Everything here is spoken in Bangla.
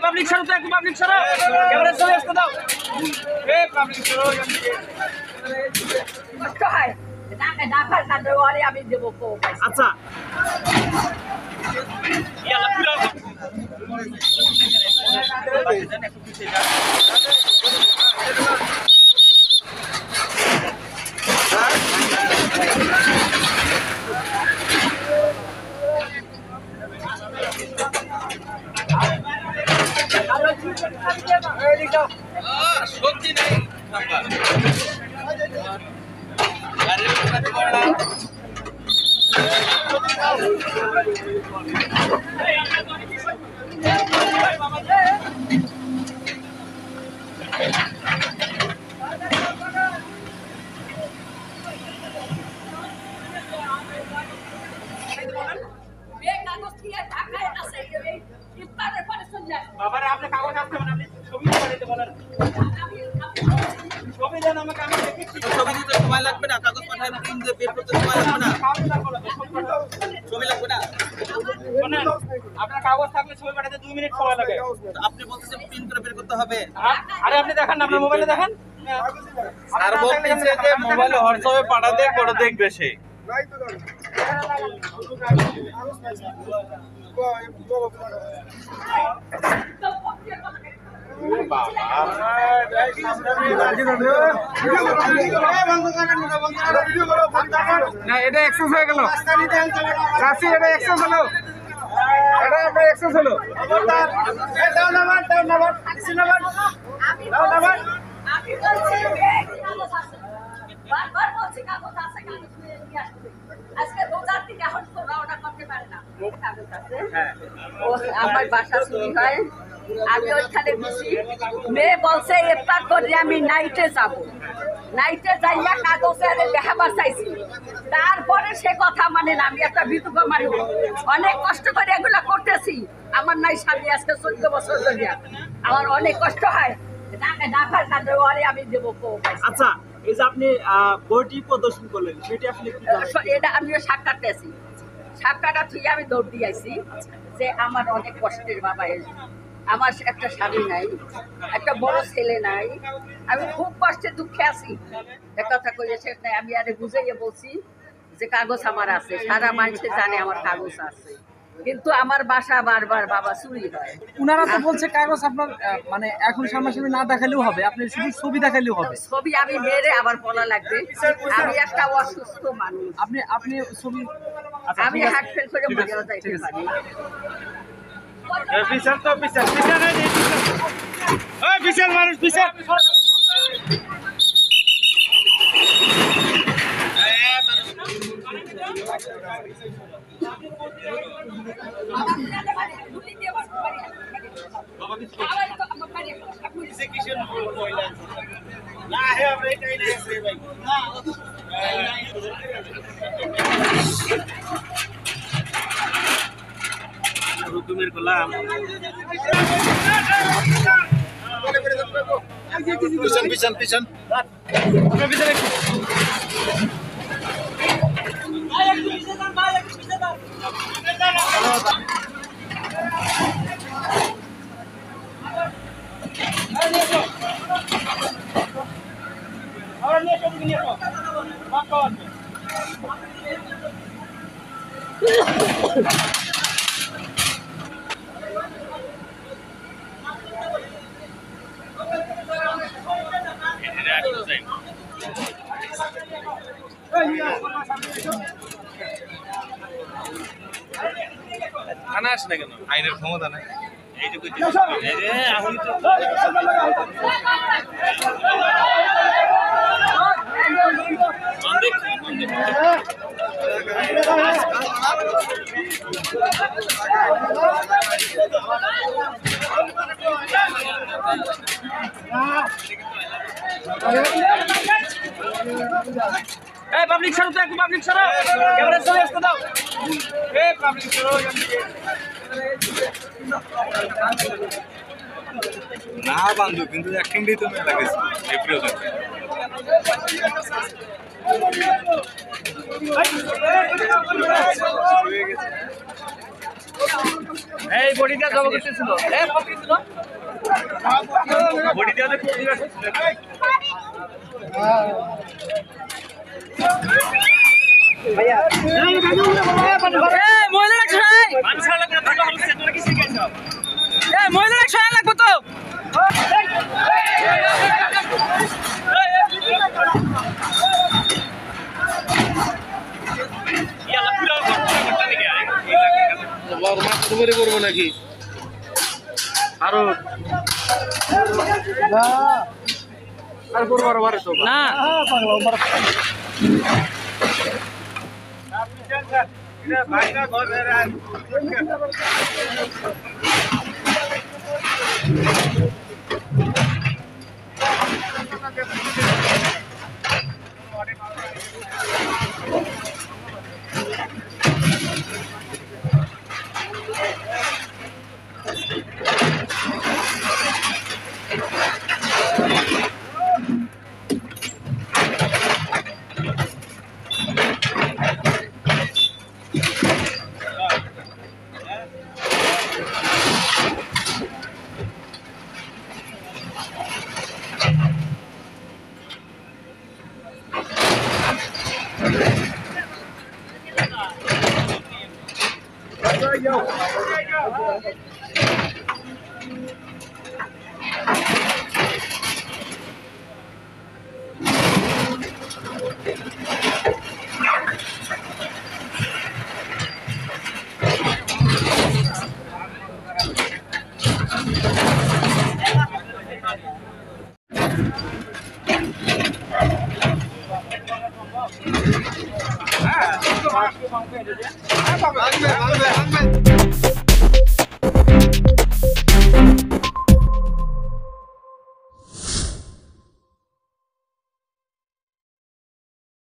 পাবলিক সরো তো একটু পাবলিক সরো ক্যামেরা চলে আসতে দাও পাবলিক সরো কষ্ট হয় ডাকার কাঁদে ওরে আমি দেবো আচ্ছা সত্যি নাই বাবার আপনি কাগজ আসতে মানে আপনি ছবি পাঠাইতে বলেন ছবি দেন আমাকে আমি দেখেছি ছবি দিতে সময় লাগবে না কাগজ পাঠাই প্রিন্ট দিয়ে বের করতে সময় লাগবে না ছবি লাগবে না শুনুন আপনার কাগজ থাকলে ছবি পাঠাতে 2 মিনিট সময় লাগে আপনি বলতেছেন প্রিন্ট করে বের করতে হবে আরে আপনি দেখেন না আপনার মোবাইলে দেখেন স্যার বলতেছে যে মোবাইলে হোয়াটসঅ্যাপে পাঠাতে করে দেখবে সে নাই তো না এটা এক্সেস হয়ে গেল চাচি এটা এক্সেস হলো এটা আপনার এক্সেস হলো আমার বাসা চুরি হয় আমি ওইখানে গেছি মেয়ে বলছে ইফতার করে আমি নাইটে যাব নাইটে যাইয়া কাগজে দেখাবার চাইছি তারপরে সে কথা মানে না আমি একটা বিধবা মানুষ অনেক কষ্ট করে এগুলো করতেছি আমার নাই স্বামী আজকে 14 বছর ধরে আমার অনেক কষ্ট হয় ডাকার কাঁদে ওরে আমি দেবো আচ্ছা এই যে আপনি বইটি প্রদর্শন করলেন সেটি আপনি এটা আমিও সাক্ষাৎ পেয়েছি সাক্ষাৎটা ঠিক আমি দৌড় দিয়ে আইছি যে আমার অনেক কষ্টের বাবা আমার একটা স্বামী নাই একটা বড় ছেলে নাই আমি খুব কষ্টে দুঃখে আছি এক কথা কইলে শেষ নাই আমি আরে বুঝাইয়া বলছি যে কাগজ আমার আছে সারা মানুষে জানে আমার কাগজ আছে কিন্তু আমার বাসা বারবার বাবা চুরি হয় উনারা তো বলছে কাগজ আপনার মানে এখন সামনাসামনি না দেখালেও হবে আপনি শুধু ছবি দেখালেও হবে ছবি আমি মেরে আবার বলা লাগবে আমি একটা অসুস্থ মানুষ আপনি ছবি আমি হার্ট ফেল করে মরে যাইতে পারি বিশাল তো বিশাল বিশাল ওই বিশাল মানুষ বিশাল হুকুমের গোলাম পিছন পিছন পিছন থানা আসে না কেন আইনের ক্ষমতা নাই এইটুকু পাবলিক সরো তো একটু পাবলিক সরো ক্যামেরা চলে আসতে দাও পাবলিক সরো না বান্ধব কিন্তু অ্যাক্টিংটাই তো মেলা গেছে এই প্রয়োজন এই বডিটা জব করতেছিল বডিটা করবো নাকি আরো আর করবো আরো বারে তো না ভাঙবে